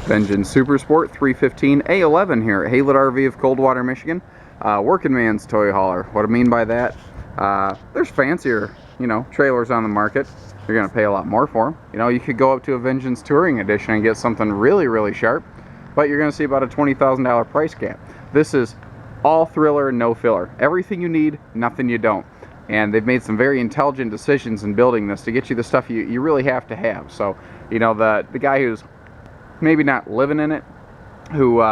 Vengeance Super Sport 315 A11 here at Haylett RV of Coldwater, Michigan. Working man's toy hauler. What I mean by that, there's fancier, trailers on the market. You're going to pay a lot more for them. You could go up to a Vengeance Touring Edition and get something really, really sharp, but you're going to see about a $20,000 price gap. This is all thriller, no filler. Everything you need, nothing you don't. And they've made some very intelligent decisions in building this to get you the stuff you really have to have. So, the guy who's maybe not living in it, who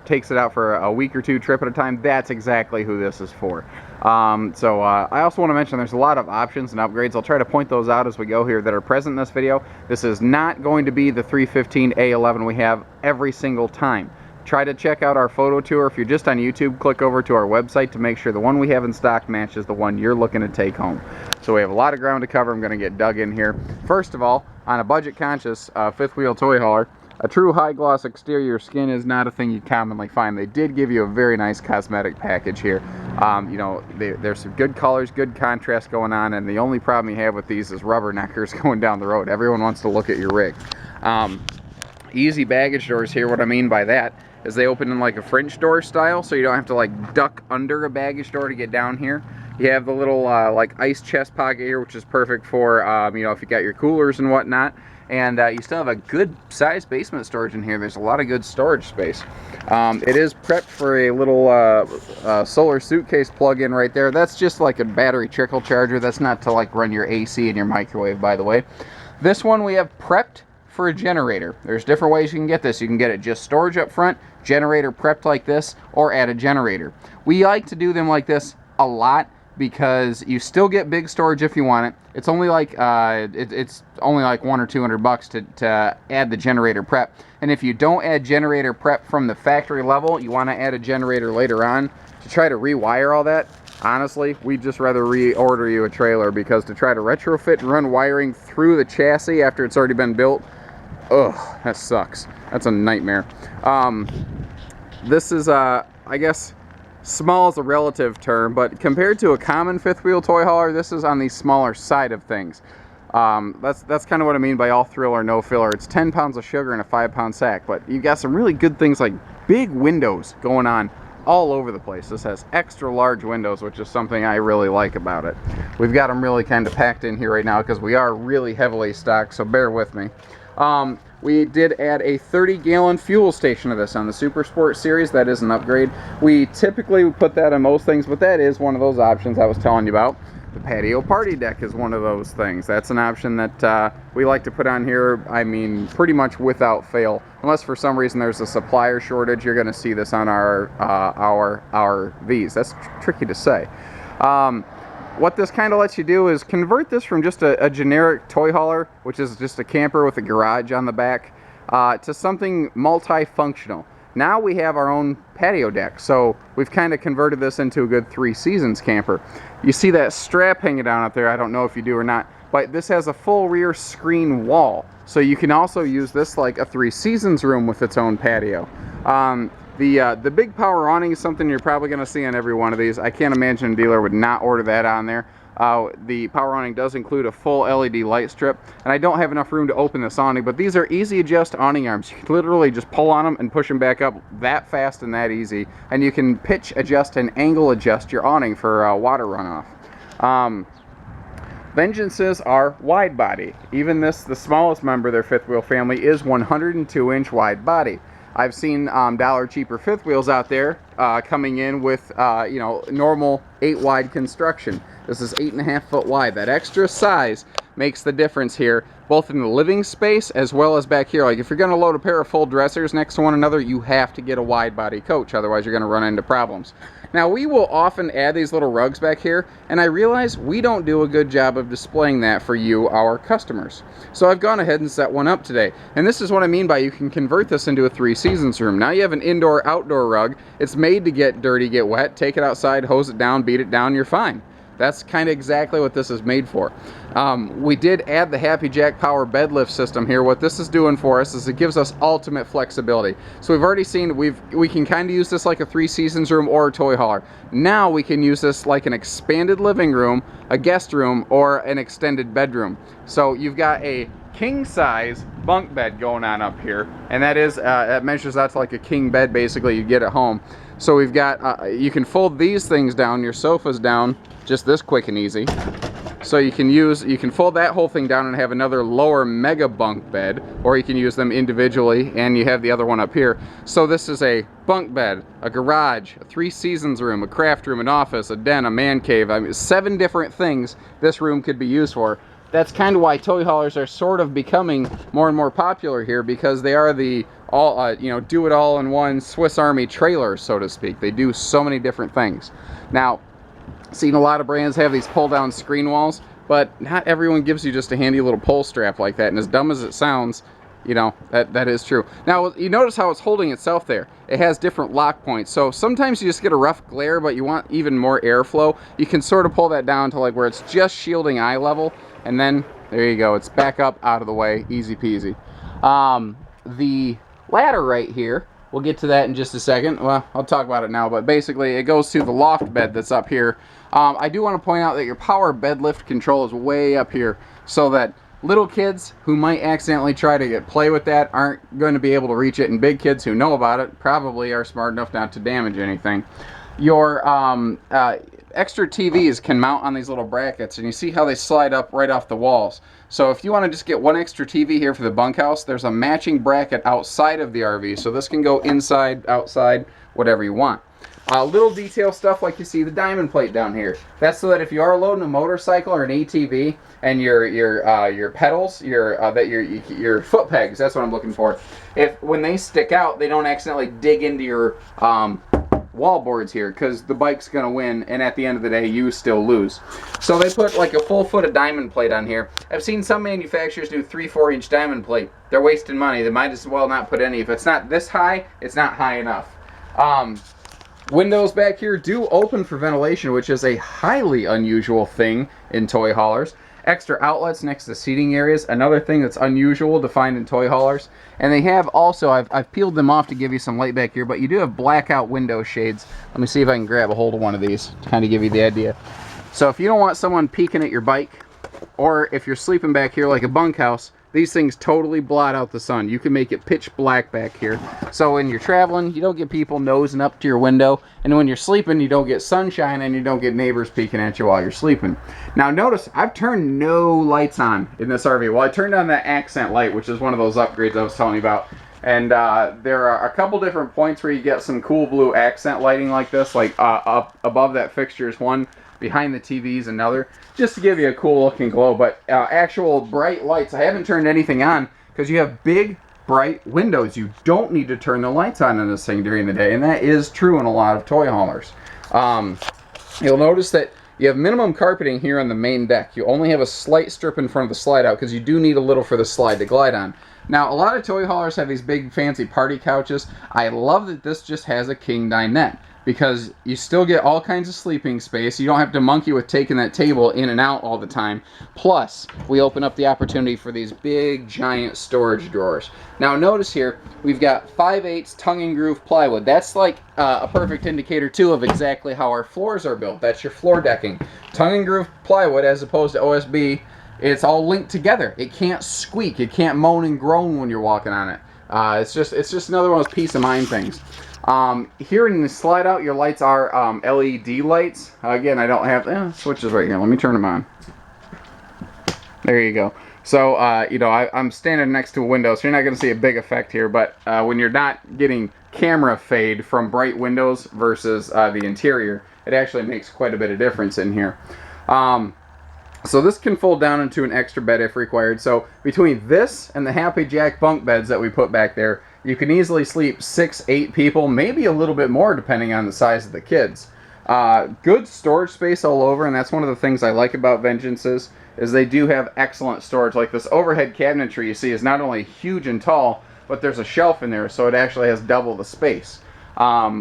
takes it out for a week or two trip at a time, that's exactly who this is for. I also want to mention there's a lot of options and upgrades. I'll try to point those out as we go here that are present in this video. This is not going to be the 315 A11 we have every single time. Try to check out our photo tour. If you're just on YouTube, click over to our website to make sure the one we have in stock matches the one you're looking to take home. So we have a lot of ground to cover. I'm going to get dug in here. First of all, on a budget-conscious fifth wheel toy hauler, a true high-gloss exterior skin is not a thing you commonly find. They did give you a very nice cosmetic package here. There's some good colors, good contrast going on, and the only problem you have with these is rubberneckers going down the road. Everyone wants to look at your rig. Easy baggage doors here. What I mean by that is they open in like a French door style, so you don't have to like duck under a baggage door to get down here. You have the little like ice chest pocket here, which is perfect for if you got your coolers and whatnot. And you still have a good size basement storage in here. There's a lot of good storage space. It is prepped for a little solar suitcase plug-in right there. That's just like a battery trickle charger. That's not to like run your AC and your microwave, by the way. This one we have prepped for a generator. There's different ways you can get this. You can get it just storage up front, generator prepped like this, or add a generator. We like to do them like this a lot because you still get big storage if you want it. It's only like it's only like $100 or $200 to add the generator prep. And if you don't add generator prep from the factory level, you want to add a generator later on to try to rewire all that. Honestly, we'd just rather reorder you a trailer, because to try to retrofit and run wiring through the chassis after it's already been built, ugh, that sucks. That's a nightmare. This is I guess small is a relative term, but compared to a common fifth wheel toy hauler, this is on the smaller side of things. That's kind of what I mean by all thriller, no filler. It's 10 pounds of sugar in a 5-pound sack, but you got some really good things like big windows going on all over the place. This has extra large windows, which is something I really like about it. We've got them really kind of packed in here right now because we are really heavily stocked, so bear with me. We did add a 30-gallon fuel station to this on the Super Sport series. That is an upgrade. We typically put that on most things, but that is one of those options I was telling you about. The patio party deck is one of those things. That's an option that we like to put on here, I mean, pretty much without fail. Unless for some reason there's a supplier shortage, you're going to see this on our RVs. That's tricky to say. What this kind of lets you do is convert this from just a generic toy hauler, which is just a camper with a garage on the back, to something multifunctional. Now we have our own patio deck, so we've kind of converted this into a good 3 Seasons camper. You see that strap hanging down up there? I don't know if you do or not, but this has a full rear screen wall, so you can also use this like a 3 Seasons room with its own patio. The big power awning is something you're probably going to see on every one of these. I can't imagine a dealer would not order that on there. The power awning does include a full LED light strip, and I don't have enough room to open this awning, but these are easy adjust awning arms. You can literally just pull on them and push them back up that fast and that easy, and you can pitch adjust and angle adjust your awning for water runoff. Vengeances are wide body. Even this, the smallest member of their fifth wheel family, is 102-inch wide body. I've seen dollar cheaper fifth wheels out there coming in with normal 8 wide construction. This is 8.5 foot wide. That extra size makes the difference here, both in the living space as well as back here. Like if you're going to load a pair of full dressers next to one another, you have to get a wide body coach, otherwise you're going to run into problems. Now we will often add these little rugs back here, and I realize we don't do a good job of displaying that for you, our customers. So I've gone ahead and set one up today, and this is what I mean by you can convert this into a 3 Seasons room. Now you have an indoor-outdoor rug. It's made to get dirty, get wet, take it outside, hose it down, beat it down, you're fine. That's kind of exactly what this is made for. We did add the Happy Jack Power bed lift system here. What this is doing for us is it gives us ultimate flexibility. So we've already seen we can kind of use this like a 3 Seasons room or a toy hauler. Now we can use this like an expanded living room, a guest room, or an extended bedroom. So you've got a king size bunk bed going on up here, and that is it measures out to like a king bed basically you get at home. So we've got you can fold these things down, your sofa's down just this quick and easy. So you can fold that whole thing down and have another lower mega bunk bed, or you can use them individually, and you have the other one up here. So this is a bunk bed, a garage, a 3 seasons room, a craft room, an office, a den, a man cave. I mean, 7 different things this room could be used for. That's kind of why toy haulers are sort of becoming more and more popular here, because they are the all do it all in one Swiss Army trailer, so to speak. They do so many different things. Now, seen a lot of brands have these pull down screen walls, but not everyone gives you just a handy little pull strap like that. And as dumb as it sounds, you know, that is true. Now, you notice how it's holding itself there. It has different lock points. So sometimes you just get a rough glare, but you want even more airflow. You can sort of pull that down to like where it's just shielding eye level. And then there you go. It's back up out of the way. Easy peasy. The ladder right here, we'll get to that in just a second. Well, I'll talk about it now, but basically it goes to the loft bed that's up here. I do want to point out that your power bed lift control is way up here, so that little kids who might accidentally try to play with that aren't going to be able to reach it, and big kids who know about it probably are smart enough not to damage anything. Your extra TVs can mount on these little brackets, and you see how they slide up right off the walls. So if you want to just get one extra TV here for the bunkhouse, there's a matching bracket outside of the RV, so this can go inside, outside, whatever you want. Little detail stuff like you see the diamond plate down here. That's so that if you are loading a motorcycle or an ATV and your pedals, your foot pegs, that's what I'm looking for. When they stick out, they don't accidentally dig into your wall boards here, because the bike's gonna win, and at the end of the day you still lose. So they put like a full foot of diamond plate on here. I've seen some manufacturers do 3-4 inch diamond plate. They're wasting money. They might as well not put any. If it's not this high, it's not high enough. Windows back here do open for ventilation, which is a highly unusual thing in toy haulers. Extra outlets next to seating areas, another thing that's unusual to find in toy haulers. And they have also, I've peeled them off to give you some light back here, but you do have blackout window shades. Let me see if I can grab a hold of one of these to kind of give you the idea. So if you don't want someone peeking at your bike, or if you're sleeping back here like a bunkhouse, these things totally blot out the sun. You can make it pitch black back here. So when you're traveling, you don't get people nosing up to your window. And when you're sleeping, you don't get sunshine and you don't get neighbors peeking at you while you're sleeping. Now notice, I've turned no lights on in this RV. Well, I turned on that accent light, which is one of those upgrades I was telling you about. And there are a couple different points where you get some cool blue accent lighting like this, like up above that fixture is one, behind the TVs another, just to give you a cool looking glow. But actual bright lights, I haven't turned anything on because you have big bright windows. You don't need to turn the lights on in this thing during the day, and that is true in a lot of toy haulers. You'll notice that you have minimum carpeting here on the main deck. You only have a slight strip in front of the slide out because you do need a little for the slide to glide on. Now, a lot of toy haulers have these big fancy party couches. I love that this just has a king dinette, because you still get all kinds of sleeping space. You don't have to monkey with taking that table in and out all the time. Plus, we open up the opportunity for these big, giant storage drawers. Now, notice here, we've got 5/8 tongue and groove plywood. That's like a perfect indicator, too, of exactly how our floors are built. That's your floor decking. Tongue and groove plywood, as opposed to OSB, it's all linked together. It can't squeak. It can't moan and groan when you're walking on it. It's just another one of those peace of mind things. Here in the slide out, your lights are LED lights. Again, I don't have switches right here. Let me turn them on. There you go. So, I'm standing next to a window, so you're not going to see a big effect here. But when you're not getting camera fade from bright windows versus the interior, it actually makes quite a bit of difference in here. So this can fold down into an extra bed if required. So between this and the Happy Jack bunk beds that we put back there, you can easily sleep 6-8 people, maybe a little bit more depending on the size of the kids. Good storage space all over, and that's one of the things I like about Vengeances, is they do have excellent storage. Like this overhead cabinetry you see is not only huge and tall, but there's a shelf in there, so it actually has double the space.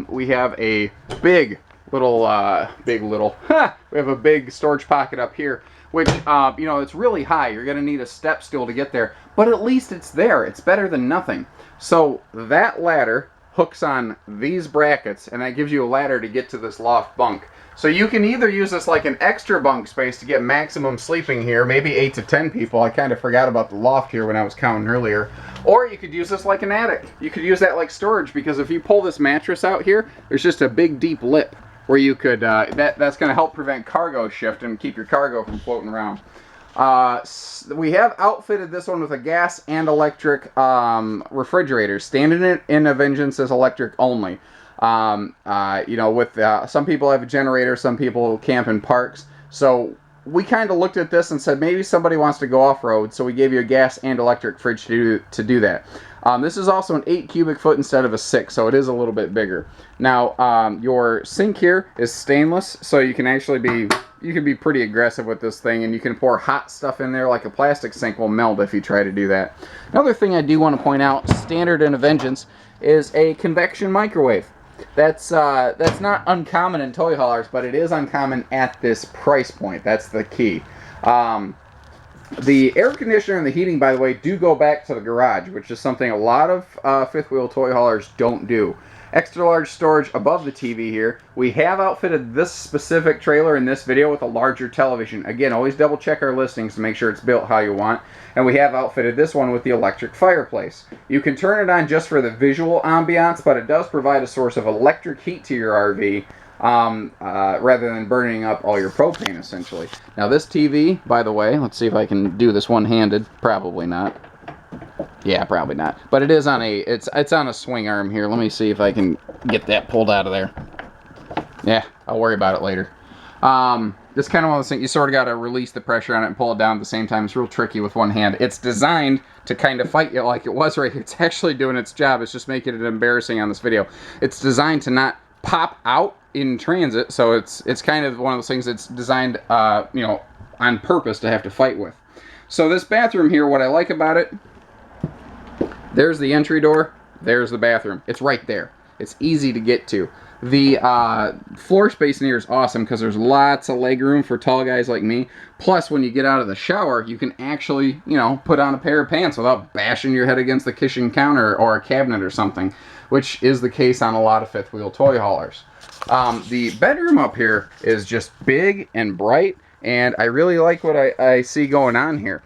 We have a big little, we have a big storage pocket up here, which, it's really high. You're going to need a step stool to get there, but at least it's there. It's better than nothing. So that ladder hooks on these brackets, and that gives you a ladder to get to this loft bunk. So you can either use this like an extra bunk space to get maximum sleeping here, maybe 8 to 10 people. I kind of forgot about the loft here when I was counting earlier. Or you could use this like an attic. You could use that like storage, because if you pull this mattress out here, there's just a big deep lip where you could, that's going to help prevent cargo shift and keep your cargo from floating around. We have outfitted this one with a gas and electric refrigerator. Standard in a Vengeance is electric only. You know, with some people have a generator, some people camp in parks. So we kind of looked at this and said maybe somebody wants to go off-road, so we gave you a gas and electric fridge to do that. This is also an 8 cubic foot instead of a 6, so it is a little bit bigger. Now, your sink here is stainless, so you can actually be pretty aggressive with this thing, and you can pour hot stuff in there like a plastic sink will melt if you try to do that. Another thing I do want to point out, standard in a Vengeance, is a convection microwave. That's not uncommon in toy haulers, but it is uncommon at this price point. That's the key. The air conditioner and the heating, by the way, do go back to the garage, which is something a lot of fifth wheel toy haulers don't do. Extra large storage above the TV here. We have outfitted this specific trailer in this video with a larger television. Again, always double check our listings to make sure it's built how you want. And we have outfitted this one with the electric fireplace. You can turn it on just for the visual ambiance, but it does provide a source of electric heat to your RV rather than burning up all your propane, essentially. Now this TV, by the way, let's see if I can do this one-handed. Probably not. Yeah, probably not. But it is on it's on a swing arm here. Let me see if I can get that pulled out of there. Yeah, I'll worry about it later. It's kind of one of those things, you sort of got to release the pressure on it and pull it down at the same time. It's real tricky with one hand. It's designed to kind of fight you like it was right here. It's actually doing its job. It's just making it embarrassing on this video. It's designed to not pop out in transit, so it's kind of one of those things that's designed, you know, on purpose to have to fight with. So this bathroom here, what I like about it, there's the entry door, there's the bathroom. It's right there. It's easy to get to. The floor space in here is awesome because there's lots of leg room for tall guys like me. Plus, when you get out of the shower, you can actually, you know, put on a pair of pants without bashing your head against the kitchen counter or a cabinet or something, which is the case on a lot of fifth wheel toy haulers. The bedroom up here is just big and bright, and I really like what I see going on here.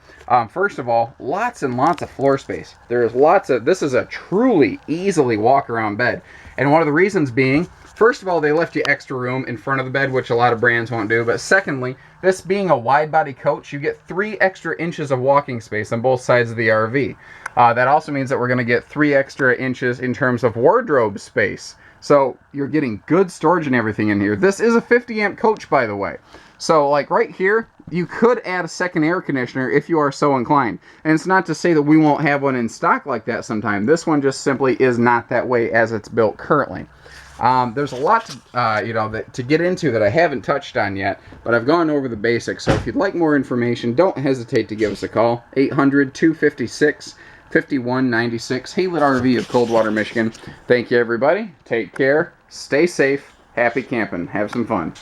First of all, lots and lots of floor space. There's lots of, this is a truly easily walk around bed. And one of the reasons being, first of all, they left you extra room in front of the bed, which a lot of brands won't do. But secondly, this being a wide body coach, you get 3 extra inches of walking space on both sides of the RV. That also means that we're going to get 3 extra inches in terms of wardrobe space. So you're getting good storage and everything in here. This is a 50 amp coach, by the way. So like right here, you could add a second air conditioner if you are so inclined. And it's not to say that we won't have one in stock like that sometime. This one just simply is not that way as it's built currently. There's a lot to, you know, to get into that I haven't touched on yet, but I've gone over the basics. So if you'd like more information, don't hesitate to give us a call. 800-256-5196. Haylet RV of Coldwater, Michigan. Thank you, everybody. Take care. Stay safe. Happy camping. Have some fun.